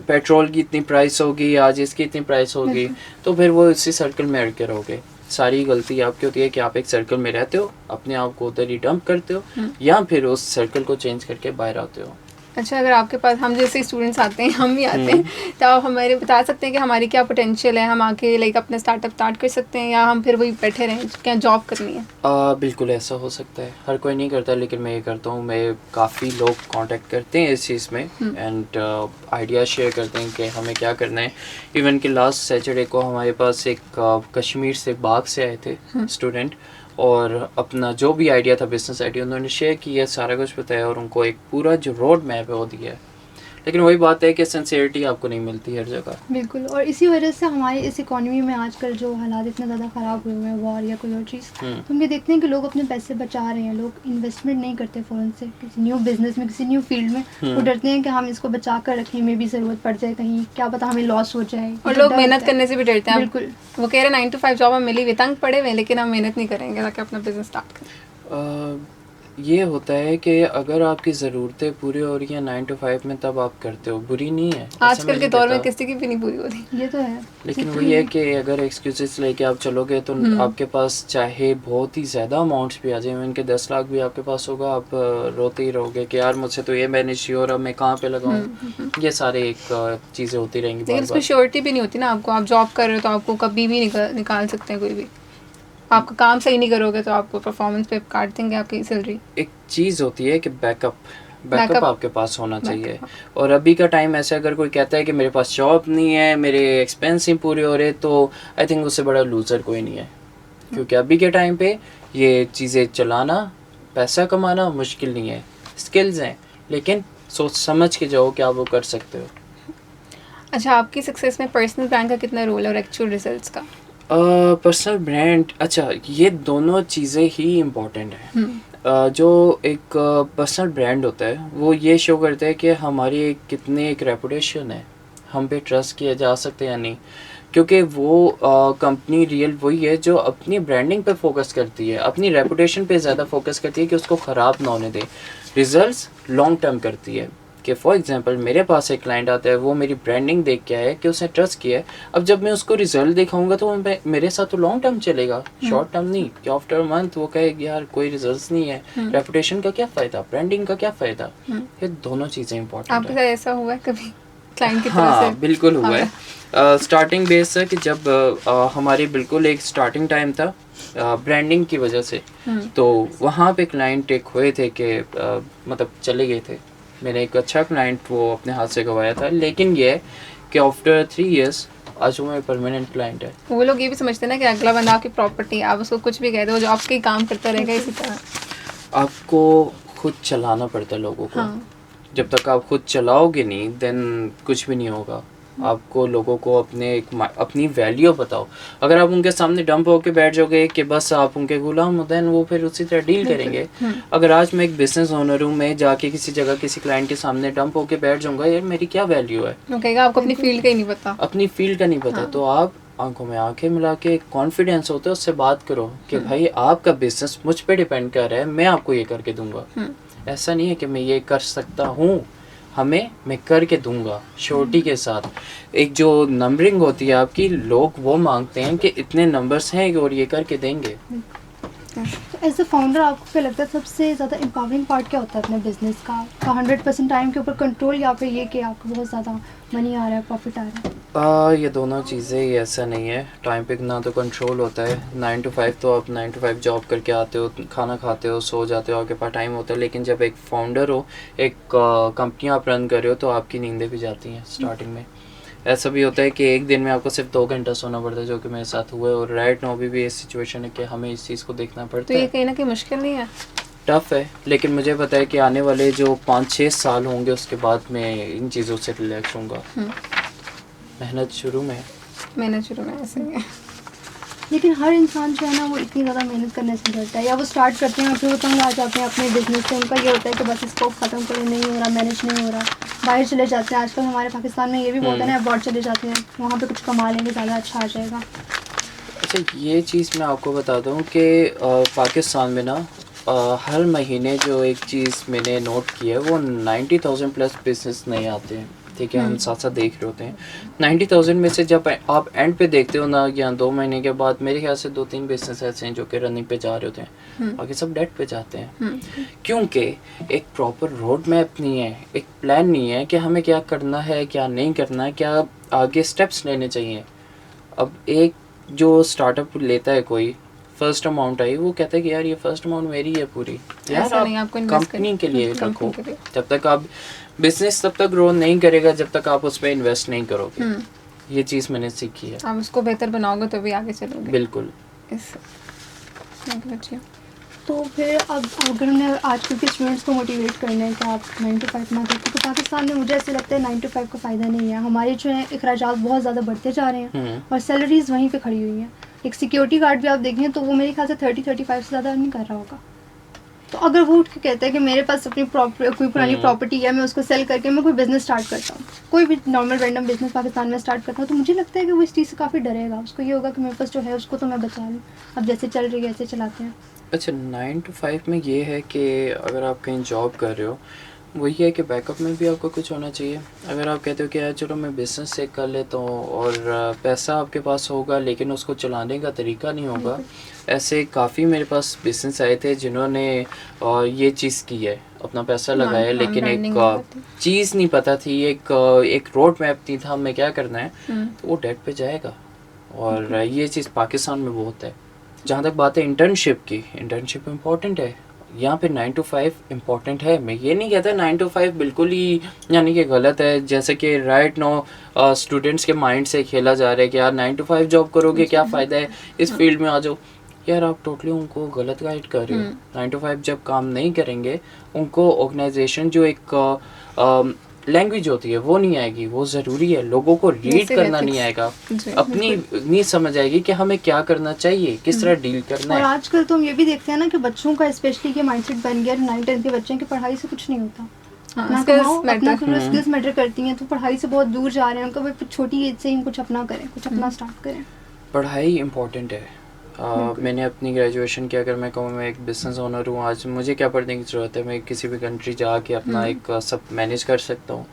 पेट्रोल की इतनी प्राइस होगी, आज इसकी इतनी प्राइस होगी, तो फिर वो इसी सर्कल में अड़ के रहोगे। सारी गलती आपकी होती है कि आप एक सर्कल में रहते हो, अपने आप को उधर ही डंप करते हो, या फिर उस सर्कल को चेंज करके बाहर आते हो। अच्छा, अगर आपके पास हम जैसे स्टूडेंट्स आते हैं, हम भी आते हैं, तो आप हमारे बता सकते हैं कि हमारी क्या पोटेंशियल है, हम आके लाइक अपना स्टार्टअप स्टार्ट कर सकते हैं, या हम फिर वही बैठे रहें, क्या जॉब करनी है? बिल्कुल ऐसा हो सकता है। हर कोई नहीं करता, लेकिन मैं ये करता हूँ। मैं काफ़ी लोग कांटेक्ट करते हैं इस चीज़ में, एंड आइडिया शेयर करते हैं कि हमें क्या करना है। इवन कि लास्ट सैटरडे को हमारे पास एक कश्मीर से, बाग से आए थे स्टूडेंट, और अपना जो भी आइडिया था, बिज़नेस आइडिया, उन्होंने शेयर किया, सारा कुछ बताया, और उनको एक पूरा जो रोड मैप है वो दिया है। लेकिन वही बात है कि सिंसियरिटी आपको नहीं मिलती हर जगह। बिल्कुल। और इसी वजह से हमारे इस इकोनॉमी में आजकल जो हालात इतने ज़्यादा ख़राब हुए हैं, वॉर या कोई और चीज़, तो हम ये देखते हैं कि लोग अपने पैसे बचा रहे हैं, लोग इन्वेस्टमेंट नहीं करते फ़ौरन से किसी न्यू बिज़नेस में, किसी न्यू फील्ड में। वो डरते हैं कि हम इसको बचा कर रखें, में भी ज़रूरत पड़ जाए, कहीं क्या पता हमें लॉस हो जाए। और लोग मेहनत करने से भी डरते हैं। बिल्कुल। वो कह रहे हैं 9 to 5 जॉब हम मिली हुई, तंग पड़े हुए, लेकिन हम मेहनत नहीं करेंगे ताकि अपना बिजनेस स्टार्ट करें। ये होता है कि अगर आपकी ज़रूरतें पूरी हो रही हैं 9 to 5 में, तब आप करते हो, बुरी नहीं है, ऐसा मैं आजकल के नहीं दौर में कहता। किसी की भी नहीं पूरी होती। ये तो है। लेकिन वही है कि अगर एक्सक्यूजेस लेके आप चलोगे तो आपके पास चाहे बहुत ही ज़्यादा अमाउंट्स भी आ जाए, उनके 10 लाख भी आपके पास होगा, आप रोते ही रहोगे कि यार मुझसे तो ये मैनेज नहीं हो रहा, मैं कहाँ पे लगाऊं। ये सारे एक चीज़ें होती रहेंगी लेकिन बार उसमें बार। श्योरिटी भी नहीं होती ना आपको। आप जॉब कर रहे हो तो आपको कभी भी निकाल सकते हैं कोई भी। आपका काम सही नहीं करोगे तो आपको परफॉर्मेंस पे काट देंगे आपकी सैलरी। एक चीज़ होती है कि बैकअप Backup- आपके पास होना चाहिए। और अभी का टाइम ऐसा, अगर कोई कहता है कि मेरे पास जॉब नहीं है, मेरे एक्सपेंस ही पूरे हो रहे, तो आई थिंक उससे बड़ा लूज़र कोई नहीं है। क्योंकि अभी के टाइम पे ये चीज़ें चलाना, पैसा कमाना मुश्किल नहीं है, स्किल्स हैं, लेकिन सोच समझ के जाओ कि आप वो कर सकते हो। अच्छा, आपकी सक्सेस में पर्सनल ब्रांड का कितना रोल है और एक्चुअल रिजल्ट्स का? पर्सनल ब्रांड, अच्छा, ये दोनों चीज़ें ही इम्पोर्टेंट हैं। जो एक पर्सनल ब्रांड होता है वो ये शो करता है कि हमारी कितनी एक रेपुटेशन है, हम पे ट्रस्ट किया जा सकते हैं या नहीं। क्योंकि वो कंपनी रियल वही है जो अपनी ब्रांडिंग पे फोकस करती है, अपनी रेपुटेशन पे ज़्यादा फोकस करती है कि उसको ख़राब ना होने दे। रिजल्ट्स लॉन्ग टर्म करती है कि फॉर एग्जांपल मेरे पास एक क्लाइंट आता है, वो मेरी ब्रांडिंग देख के आया है कि उसने ट्रस्ट किया है। अब जब मैं उसको रिजल्ट दिखाऊंगा तो वो मेरे साथ तो लॉन्ग टर्म चलेगा, शॉर्ट टर्म नहीं। कि आफ्टर मंथ वो कहे यार कोई रिजल्ट्स नहीं है, रेपुटेशन का क्या फ़ायदा, ब्रांडिंग का क्या फ़ायदा। ये दोनों चीज़ें इंपॉर्टेंट आपके है। साथ ऐसा हुआ है कभी क्लाइंट की तरफ से? हाँ बिल्कुल हुआ है। स्टार्टिंग बेस से कि जब हमारी बिल्कुल एक स्टार्टिंग टाइम था ब्रांडिंग की वजह से, तो वहाँ पे क्लाइंट एक हुए थे कि मतलब चले गए थे। मैंने एक अच्छा क्लाइंट वो अपने हाथ से गंवाया था, लेकिन ये है कि आफ्टर 3 इयर्स आज वो मेरा परमानेंट क्लाइंट है। वो लोग ये भी समझते हैं ना कि अगला बंदा आपकी प्रॉपर्टी है, आप उसको कुछ भी कह दो, जो आपके ही काम करता रहेगा इसी तरह। आपको खुद चलाना पड़ता है लोगों को। हाँ। जब तक आप खुद चलाओगे नहीं देन कुछ भी नहीं होगा। आपको लोगों को अपनी वैल्यू बताओ। अगर आप उनके सामने डंप होके बैठ जाओगे कि बस आप उनके गुलाम हो, देन वो फिर उसी तरह डील करेंगे। अगर आज मैं एक बिजनेस ओनर हूँ, मैं जाके किसी जगह किसी क्लाइंट के सामने डंप होके बैठ जाऊँगा, यार मेरी क्या वैल्यू है, वो कहेगा आपको अपनी फील्ड का ही नहीं पता। अपनी फील्ड का नहीं पता। तो आप आंखों में आंखें मिला के कॉन्फिडेंस होते है उससे बात करो कि भाई आपका बिजनेस मुझ पे डिपेंड कर रहा है, मैं आपको ये करके दूंगा। ऐसा नहीं है कि मैं ये कर सकता हूँ, मैं करके दूंगा श्योरिटी के साथ। एक जो नंबरिंग होती है आपकी, लोग वो मांगते हैं कि इतने नंबर्स हैं और ये करके देंगे। तो एज अ फाउंडर आपको क्या लगता है सबसे ज़्यादा एम्पावरिंग पार्ट क्या होता है अपने बिजनेस का? 100% टाइम के ऊपर कंट्रोल, या फिर ये कि आपको बहुत ज़्यादा मनी आ रहा है, प्रॉफिट आ रहा है? ये दोनों चीज़ें ही, ऐसा नहीं है। टाइम पे ना तो कंट्रोल होता है, 9 to 5 तो आप 9 to 5 जॉब करके आते हो, खाना खाते हो, सो जाते हो, आपके पास टाइम होता है। लेकिन जब एक फाउंडर हो, एक कंपनी आप रन कर रहे हो, तो आपकी नींदें भी जाती हैं स्टार्टिंग में। ऐसा भी होता है कि एक दिन में आपको सिर्फ 2 घंटा सोना पड़ता है, जो कि मेरे साथ हुआ है। और राइट नाउ भी ये सिचुएशन है कि हमें इस चीज़ को देखना तो पड़ता ये है। कहीं ना कहीं मुश्किल नहीं है? टफ है, लेकिन मुझे पता है कि आने वाले जो 5-6 साल होंगे उसके बाद मैं इन चीज़ों से रिलैक्स होऊंगा। मेहनत शुरू में है। मेहनत शुरू में ऐसे ही है। लेकिन हर इंसान जो है ना वो इतनी ज़्यादा मेहनत करने से डरता है, या वो स्टार्ट करते हैं और फिर वो तंग आ जाते हैं अपने बिजनेस से। उनका ये होता है कि बस इसको ख़त्म करें, नहीं हो रहा, मैनेज नहीं हो रहा, बाहर चले जाते हैं। आजकल हमारे पाकिस्तान में ये भी बोलते हैं ना, अब्रॉड चले जाते हैं, वहाँ पे कुछ कमा लेंगे, ज़्यादा अच्छा आ जाएगा। अच्छा, ये चीज़ मैं आपको बता दूं कि पाकिस्तान में ना हर महीने जो एक चीज़ मैंने नोट की है, वो 90,000 प्लस बिजनेस नए आते हैं। ठीक है, हम साथ साथ देख रहे होते हैं। 90,000 में से जब आप एंड पे देखते हो ना, या 2 महीने के बाद, मेरे ख्याल से 2-3 बिजनेस ऐसे हैं जो कि रनिंग पे जा रहे होते हैं, बाकी सब डेट पे जाते हैं। क्योंकि एक प्रॉपर रोड मैप नहीं है, एक प्लान नहीं है कि हमें क्या करना है, क्या नहीं करना है, क्या आगे स्टेप्स लेने चाहिए। अब एक जो स्टार्टअप लेता है कोई, फर्स्ट अमाउंट आई, वो कहता है कि यार ये फर्स्ट अमाउंट मेरी है पूरी। यार ऐसा नहीं, आप आपको इन्वेस्ट कंपनी के लिए कंपनी रखो। के लिए। जब तक आप बिजनेस तब तक ग्रो नहीं करेगा जब तक आप उसमें इन्वेस्ट नहीं करोगे। ये चीज़ मैंने सीखी है। आप उसको बेहतर बनाओगे तो भी आगे चलोगे। बिल्कुल। तो फिर अब अगर हमने आजकल के स्टूडेंट्स को मोटिवेट करना है कि आप 9 to 5 ना करते, तो पाकिस्तान में मुझे ऐसे लगता है 9 to 5 का फ़ायदा नहीं है। हमारे जो है अखराजात बहुत ज़्यादा बढ़ते जा रहे हैं और सैलरीज वहीं पे खड़ी हुई हैं। एक सिक्योरिटी गार्ड भी आप देखें तो वो मेरे ख्याल से 30-35 से ज़्यादा अर्निंग कर रहा होगा। तो अगर वो उठ के कहता है कि मेरे पास अपनी कोई पुरानी प्रॉपर्टी है, मैं उसको सेल करके मैं कोई बिजनेस स्टार्ट करता हूँ, कोई भी नॉर्मल रैंडम बिजनेस पाकिस्तान में स्टार्ट करता हूँ, तो मुझे लगता है कि वो इस चीज़ से काफ़ी डरेगा। उसको ये होगा कि मेरे पास जो है उसको तो मैं बचा लूँ, अब जैसे चल रही है ऐसे चलाते हैं। अच्छा, 9 to 5 में ये है कि अगर आप कहीं जॉब कर रहे हो, वही है कि बैकअप में भी आपको कुछ होना चाहिए। अगर आप कहते हो कि यार चलो मैं बिज़नेस से कर लेता हूँ और पैसा आपके पास होगा लेकिन उसको चलाने का तरीका नहीं होगा। ऐसे काफ़ी मेरे पास बिज़नेस आए थे जिन्होंने ये चीज़ की है, अपना पैसा लगाया हाँ, लेकिन एक branding नहीं आती। चीज़ नहीं पता थी, एक रोड मैप नहीं था हमें क्या करना है, तो वो डेट पे जाएगा। और ये चीज़ पाकिस्तान में बहुत है। जहाँ तक बात है इंटर्नशिप की, इंटर्नशिप इम्पॉर्टेंट है। यहाँ पे 9 to 5 इम्पॉर्टेंट है। मैं ये नहीं कहता 9 to 5 बिल्कुल ही यानी कि गलत है, जैसे कि राइट नाउ स्टूडेंट्स के माइंड से खेला जा रहा है कि यार 9 to 5 जॉब करोगे क्या फ़ायदा है, इस फील्ड में आ जाओ। यार आप टोटली उनको गलत गाइड कर रहे हो। 9 to 5 जब काम नहीं करेंगे, उनको ऑर्गेनाइजेशन जो एक लैंग्वेज होती है वो नहीं आएगी। वो ज़रूरी है, लोगों को रीड Basic करना ethics। नहीं आएगा, जी, अपनी नहीं समझ आएगी कि हमें क्या करना चाहिए, किस तरह डील करना और है। आजकल तो हम ये भी देखते हैं ना कि बच्चों का स्पेशली ये माइंडसेट बन गया 9-10 के बच्चे की पढ़ाई से कुछ नहीं होता। हाँ, अपना skills कमाओ, अपना matter। करो, स्किल्स मैटर करती हैं, तो पढ़ाई से बहुत दूर जा रहे हैं। उनको भी छोटी एज से ही कुछ अपना करें, कुछ अपना स्टार्ट करें। पढ़ाई इम्पोर्टेंट है। मैंने अपनी ग्रेजुएशन की, अगर मैं कहूँ मैं एक बिज़नेस ओनर हूँ, आज मुझे क्या पढ़ने की ज़रूरत है, मैं किसी भी कंट्री जाके अपना एक सब मैनेज कर सकता हूँ।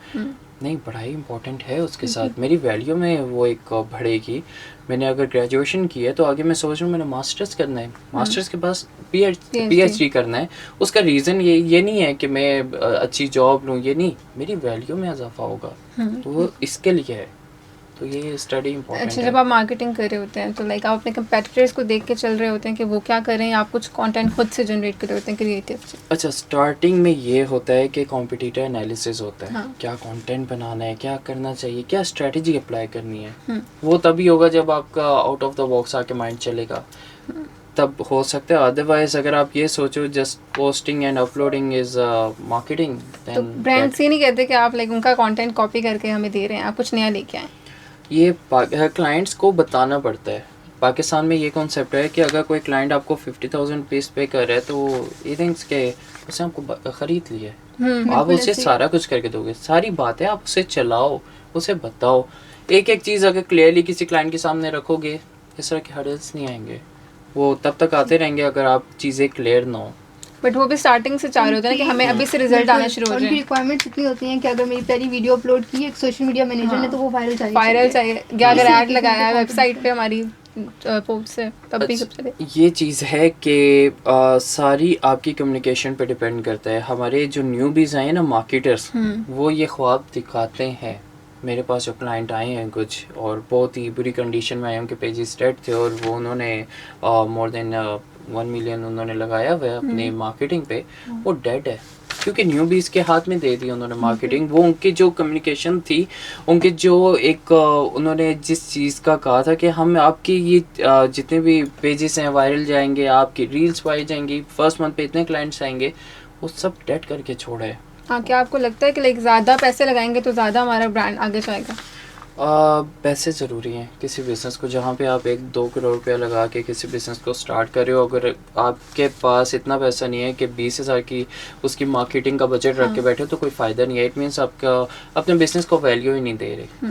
नहीं, पढ़ाई इम्पोर्टेंट है, उसके साथ मेरी वैल्यू में वो एक बढ़ेगी। मैंने अगर ग्रेजुएशन की है तो आगे मैं सोच रहा हूँ मैंने मास्टर्स करना है, मास्टर्स के पास पीएचडी करना है। उसका रीज़न ये नहीं है कि मैं अच्छी जॉब लूँ, ये नहीं, मेरी वैल्यू में इजाफा होगा, तो वो इसके लिए है। तो ये स्टडी इम्पोर्टेंट अच्छा, है। जब आप मार्केटिंग कर रहे होते हैं तो लाइक आप अपने कंपेटिटर्स को देख के चल रहे होते हैं कि वो क्या कर रहे हैं, आप कुछ कंटेंट खुद से जनरेट कर रहे होते हैं क्रिएटिव से? अच्छा, स्टार्टिंग में ये होता है कि कॉम्पिटिटर एनालिसिस होता है। हाँ। क्या कंटेंट बनाना है, क्या करना चाहिए, क्या स्ट्रेटजी अप्लाई करनी है। वो तभी होगा जब आपका आउट ऑफ द बॉक्स आके माइंड चलेगा, तब हो सकता है। अदरवाइज अगर आप ये सोचो just posting and uploading is marketing, तो ब्रांड्स ये नहीं कहते कि आप लाइक उनका कंटेंट कॉपी करके हमें दे रहे हैं, आप कुछ नया लेके आए। ये क्लाइंट्स को बताना पड़ता है। पाकिस्तान में ये कॉन्सेप्ट है कि अगर कोई क्लाइंट आपको 50,000 रुपीज़ पे कर रहा है तो ये थिंक्स के उसने आपको ख़रीद लिया है। आप उसे सारा कुछ करके दोगे, सारी बातें आप उसे चलाओ, उसे बताओ। एक एक चीज़ अगर क्लियरली किसी क्लाइंट के सामने रखोगे, इस तरह के हर्डल्स नहीं आएंगे। वो तब तक आते रहेंगे अगर आप चीज़ें क्लियर ना हो। बट वो भी स्टार्टिंग से चाह रहे होते हैं ना कि हमें अभी से रिजल्ट आना शुरू हो उनकी जाए। रिक्वायरमेंट्स इतनी होती हैं कि अगर मेरी पहली वीडियो अपलोड की एक सोशल मीडिया मैनेजर ने, तो वो वायरल चाहिए। वायरल चाहिए, या अगर इसी ऐड के लगाया है content वेबसाइट पे हमारी पोस्ट से, तब भी सब चले। ये चीज़ है कि सारी आपकी कम्युनिकेशन पे डिपेंड करता है। हमारे जो न्यूबीज़ आए हैं ना, मार्केटर्स, वो ये ख्वाब दिखाते हैं। मेरे पास जो क्लाइंट आए हैं कुछ, और बहुत ही बुरी कंडीशन में आए, उनके पेजेस डेड थे और वो उन्होंने मोर देन 1 मिलियन उन्होंने लगाया हुआ है अपनी मार्केटिंग पे, वो डेड है क्योंकि न्यूबीज़ के हाथ में दे दी उन्होंने मार्केटिंग। वो उनकी जो कम्युनिकेशन थी, उनके जो एक उन्होंने जिस चीज़ का कहा था कि हम आपकी ये जितने भी पेजेस हैं वायरल जाएंगे, आपकी रील्स पाई जाएंगी, फर्स्ट मंथ पे इतने क्लाइंट्स आएंगे, वो सब डेड करके छोड़ा है। हाँ, क्या आपको लगता है कि लाइक ज़्यादा पैसे लगाएंगे तो ज़्यादा हमारा ब्रांड आगे जाएगा? पैसे ज़रूरी हैं किसी बिज़नेस को। जहाँ पे आप 1-2 करोड़ रुपया लगा के किसी बिज़नेस को स्टार्ट कर रहे हो, अगर आपके पास इतना पैसा नहीं है कि 20,000 की उसकी मार्केटिंग का बजट रख के बैठे, तो कोई फ़ायदा नहीं है। इट मीन्स आपका अपने बिज़नेस को वैल्यू ही नहीं दे रहे।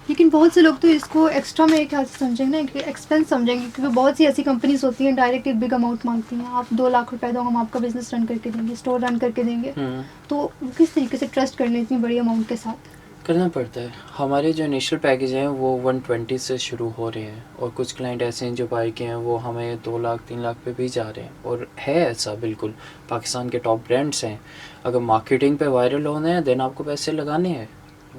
लेकिन बहुत से लोग तो इसको एक्स्ट्रा मेरे ख्याल से समझेंगे ना, एक एक्सपेंस समझेंगे, क्योंकि बहुत सी ऐसी कंपनीज होती हैं डायरेक्ट एक बिग अमाउंट मांगती हैं। आप 2 लाख रुपए दो, हम आपका बिजनेस रन करके देंगे, स्टोर रन करके देंगे। तो वो किस तरीके से ट्रस्ट कर लें इतनी बड़ी अमाउंट के साथ? करना पड़ता है। हमारे जो इनिशियल पैकेज हैं वो 120 से शुरू हो रहे हैं, और कुछ क्लाइंट ऐसे हैं जो बाई के हैं वो हमें 2 लाख 3 लाख पे भी जा रहे हैं। और है ऐसा बिल्कुल, पाकिस्तान के टॉप ब्रांड्स हैं। अगर मार्केटिंग पे वायरल होना है देन आपको पैसे लगाने हैं।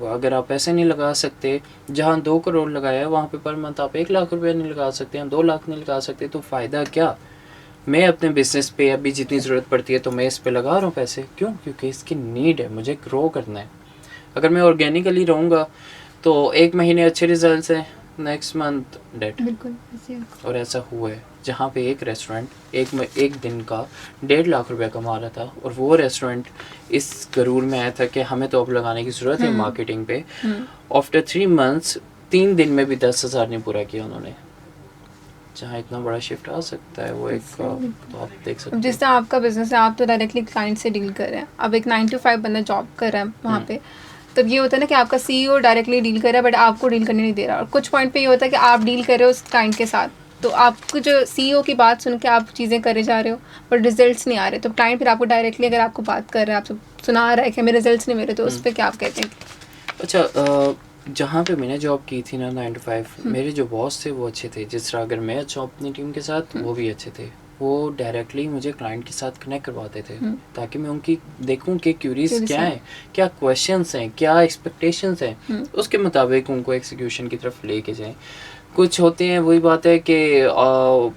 अगर आप पैसे नहीं लगा सकते, जहाँ 2 करोड़ लगाया है वहाँ पे पर मंथ आप 1 लाख रुपये नहीं लगा सकते हैं, 2 लाख नहीं लगा सकते, तो फ़ायदा क्या? मैं अपने बिज़नेस पे अभी जितनी ज़रूरत पड़ती है तो मैं इस पे लगा रहा हूँ पैसे। क्यों? क्योंकि इसकी नीड है, मुझे ग्रो करना है। अगर मैं ऑर्गेनिकली रहूँगा तो 1 महीने अच्छे रिजल्ट्स हैं, नेक्स्ट मंथ डेट। बिल्कुल ऐसे ही। और ऐसा हुआ है जहाँ पे एक रेस्टोरेंट एक दिन का 1.5 लाख रुपया कमा रहा था, और वो रेस्टोरेंट इस गरूर में आया था कि हमें तो अब लगाने की ज़रूरत है मार्केटिंग पे। आफ्टर 3 मंथ्स 3 दिन में भी 10,000 नहीं पूरा किया उन्होंने। जहाँ इतना बड़ा शिफ्ट आ सकता है, वो एक तो आप देख सकते अब हैं। जिस तरह आपका बिजनेस है, आप तो डायरेक्टली क्लाइंट से डील कर रहे हैं। अब एक 9 to 5 बंदा जॉब कर रहा है वहाँ पे, तब ये होता है ना कि आपका सीईओ डायरेक्टली डील कर रहा है बट आपको डील करने नहीं दे रहा। और कुछ पॉइंट पे ये होता है कि आप डील कर रहे हो उस क्लाइंट के साथ, तो आपको जो सीईओ की बात सुन के आप चीज़ें करे जा रहे हो बट रिजल्ट्स नहीं आ रहे, तो क्लाइंट फिर आपको डायरेक्टली अगर आपको बात कर रहा है, आपसे सुना रहा है कि हमें रिजल्ट्स नहीं मिल रहे, तो उस पर क्या आप कहते हैं? अच्छा, जहाँ पे मैंने जॉब की थी ना 9 to 5, मेरे जो बॉस थे वो अच्छे थे। जिस तरह अगर मैं अच्छा अपनी टीम के साथ, वो भी अच्छे थे। वो डायरेक्टली मुझे क्लाइंट के साथ कनेक्ट करवाते थे ताकि मैं उनकी देखूं कि क्यूरीज Curious क्या हैं। है, क्या क्वेश्चंस हैं, क्या एक्सपेक्टेशंस हैं, उसके मुताबिक उनको एग्जीक्यूशन की तरफ लेके जाएं। कुछ होते हैं, वही बात है कि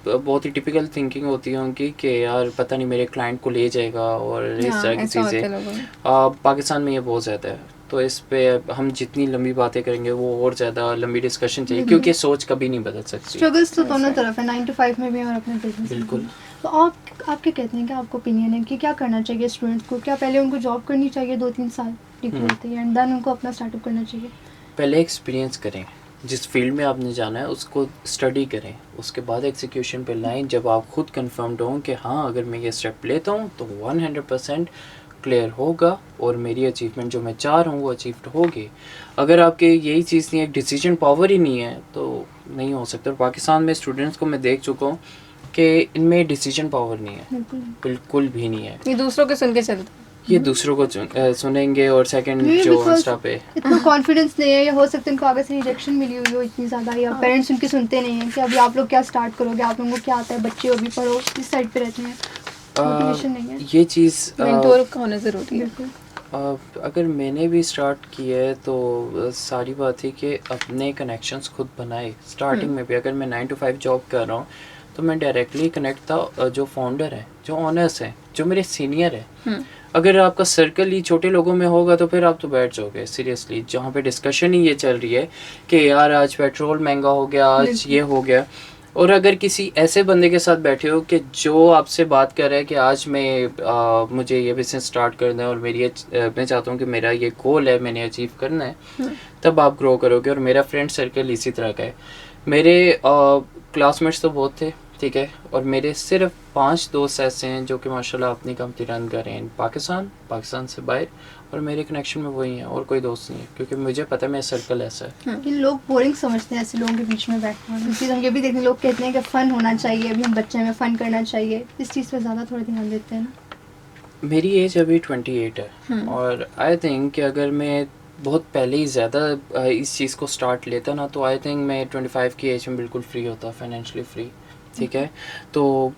बहुत ही टिपिकल थिंकिंग होती है उनकी कि यार पता नहीं मेरे क्लाइंट को ले जाएगा और इस हाँ, तरह की ऐसा होता है चीज़ें। लोगों में। पाकिस्तान में ये बहुत ज़्यादा है, तो इस पे हम जितनी लंबी बातें करेंगे वो और ज़्यादा लंबी डिस्कशन चाहिए, क्योंकि सोच कभी नहीं बदल सकती। स्ट्रगल्स तो दोनों तरफ है, 9 to 5 में भी और अपने बिजनेस में बिल्कुल। भी। तो आप क्या कहते हैं कि आपको ओपिनियन है कि क्या करना चाहिए स्टूडेंट्स को? क्या पहले उनको जॉब करनी चाहिए 2-3 साल डिग्री होती है एंड देन उनको अपना स्टार्टअप करना चाहिए? पहले एक्सपीरियंस करें, जिस फील्ड में आपने जाना है उसको स्टडी करें, उसके बाद एग्जीक्यूशन पे लाएं। जब आप खुद कंफर्म्ड हों कि हाँ अगर मैं ये स्टेप लेता हूँ तो 100% क्लियर होगा और मेरी अचीवमेंट जो मैं चाह रहा हूँ वो अचीव होगी। अगर आपके यही चीज़ नहीं है, एक डिसीजन पावर ही नहीं है, तो नहीं हो सकता। और पाकिस्तान में स्टूडेंट्स को मैं देख चुका हूँ कि इनमें डिसीजन पावर नहीं है, बिल्कुल। बिल्कुल भी नहीं है। ये दूसरों के सुन के चलते हैं। ये दूसरों को सुनेंगे, और सेकंड Maybe जो because इंस्टा पे इतना कॉन्फिडेंस नहीं है, या हो सकता है उनको आगे से रिजेक्शन मिली हुई हो इतनी ज़्यादा, या पेरेंट्स उनकी सुनते नहीं हैं कि अभी आप लोग क्या स्टार्ट करोगे, आप लोगों को क्या आता है, बच्चे अभी पढ़ो, इस साइड पे रहते हैं, मोटिवेशन नहीं है। ये चीज़ मेंटोर का होना ज़रूरी है। बिल्कुल। अगर मैंने भी स्टार्ट किया है तो सारी बात है कि अपने कनेक्शंस खुद बनाए। स्टार्टिंग में भी अगर मैं 9 to 5 जॉब कर रहा हूँ तो मैं डायरेक्टली कनेक्ट था जो फाउंडर है, जो ऑनर्स हैं, जो मेरे सीनियर है। अगर आपका सर्कल ही छोटे लोगों में होगा तो फिर आप तो बैठ जाओगे सीरियसली, जहाँ पे डिस्कशन ही ये चल रही है कि यार आज पेट्रोल महंगा हो गया, आज ये हो गया। और अगर किसी ऐसे बंदे के साथ बैठे हो कि जो आपसे बात कर रहा है कि आज मैं मुझे ये बिज़नेस स्टार्ट करना है और मैं चाहता हूँ कि मेरा ये गोल है, मैंने अचीव करना है, तब आप ग्रो करोगे। और मेरा फ्रेंड सर्कल इसी तरह का है। मेरे क्लासमेट्स तो बहुत थे, ठीक है, और मेरे सिर्फ 5 दोस्त ऐसे हैं जो कि माशाल्लाह अपनी कंपनी रन कर रहे हैं पाकिस्तान से बाहर, और मेरे कनेक्शन में वही हैं, और कोई दोस्त नहीं है, क्योंकि मुझे पता है मेरा सर्कल ऐसा है। लेकिन लोग बोरिंग समझते हैं ऐसे लोगों के बीच में बैठना। इसलिए हम ये भी देखते हैं, लोग कहते हैं कि फ़न होना चाहिए, अभी हम बच्चे में फ़न करना चाहिए, इस चीज़ पे ज़्यादा थोड़ा ध्यान देते हैं ना। मेरी एज अभी 28 है, और आई थिंक कि अगर मैं बहुत पहले ही ज़्यादा इस चीज़ को स्टार्ट लेता ना, तो आई थिंक मैं 25 की एज में बिल्कुल फ्री होता, फाइनेंशियली फ्री, ठीक है। तो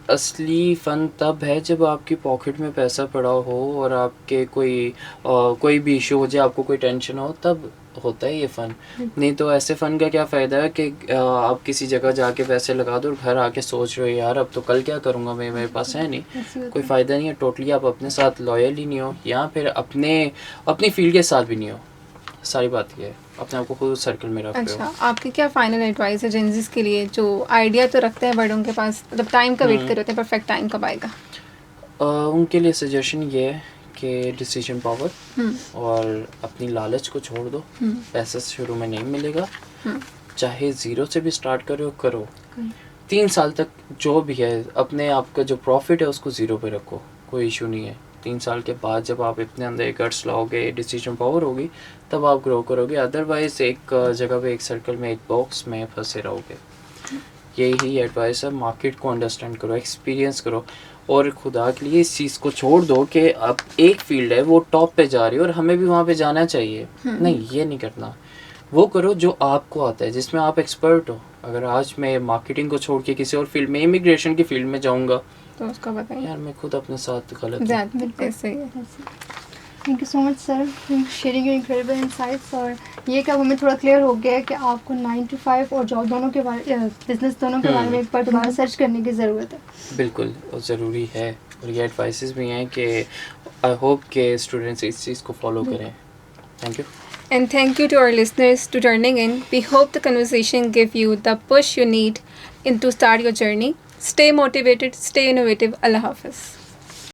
असली फ़न तब है जब आपकी पॉकेट में पैसा पड़ा हो और आपके कोई भी इशू हो जाए, आपको कोई टेंशन हो, तब होता है ये फ़न। नहीं तो ऐसे फ़न का क्या फ़ायदा है कि आप किसी जगह जाके पैसे लगा दो और घर आके सोच रहे हो यार अब तो कल क्या करूँगा मैं, मेरे पास है नहीं, ऐसे होता कोई है। फ़ायदा नहीं है। टोटली आप अपने साथ लॉयल ही नहीं हो, या फिर अपनी फील्ड के साथ भी नहीं हो। सारी बात ये है, अपने आप को खुद सर्कल में रख रहे हो। अच्छा, आपकी क्या फाइनल एडवाइस है जेंजीज के लिए जो आइडिया तो रखते हैं बड़ों के पास, मतलब टाइम का वेट कर रहे होते हैं, परफेक्ट टाइम कब आएगा? उनके लिए सजेशन ये है कि डिसीजन पावर और अपनी लालच को छोड़ दो। पैसा शुरू में नहीं मिलेगा, चाहे ज़ीरो से भी स्टार्ट करो 3 साल तक जो भी है अपने आप का जो प्रॉफिट है उसको ज़ीरो पे रखो, कोई इशू नहीं है। 3 साल के बाद जब आप अपने अंदर एक गट्स लाओगे, डिसीजन पावर होगी, तब आप ग्रो करोगे। अदरवाइज एक जगह पे, एक सर्कल में, एक बॉक्स में फंसे रहोगे। यही एडवाइस है, मार्केट को अंडरस्टैंड करो, एक्सपीरियंस करो, और खुदा के लिए इस चीज़ को छोड़ दो कि अब एक फील्ड है वो टॉप पे जा रही है और हमें भी वहाँ पे जाना चाहिए। नहीं, ये नहीं करना। वो करो जो आपको आता है, जिसमें आप एक्सपर्ट हो। अगर आज मैं मार्केटिंग को छोड़ के किसी और फील्ड में, इमिग्रेशन की फील्ड में जाऊँगा, तो उसका बताइए। यार मैं खुद अपने साथ गलत हूँ। ज़्यादा ऐसे ही है। Thank you so much sir for sharing your incredible insights. और ये कि अब हमें थोड़ा क्लियर हो गया है कि आपको 9 to 5 और जॉब दोनों के बारे, बिजनेस दोनों के बारे में एक बार दोबारा सर्च करने की ज़रूरत है। बिल्कुल, और ज़रूरी है। और ये एडवाइसेस भी हैं कि आई होप के स्टूडेंट्स इस चीज़ को फॉलो करें। Thank you. And thank you to our listeners to turning in. We hope the conversation gave you the push you need to start your journey. Stay motivated, stay innovative. Allah Hafiz.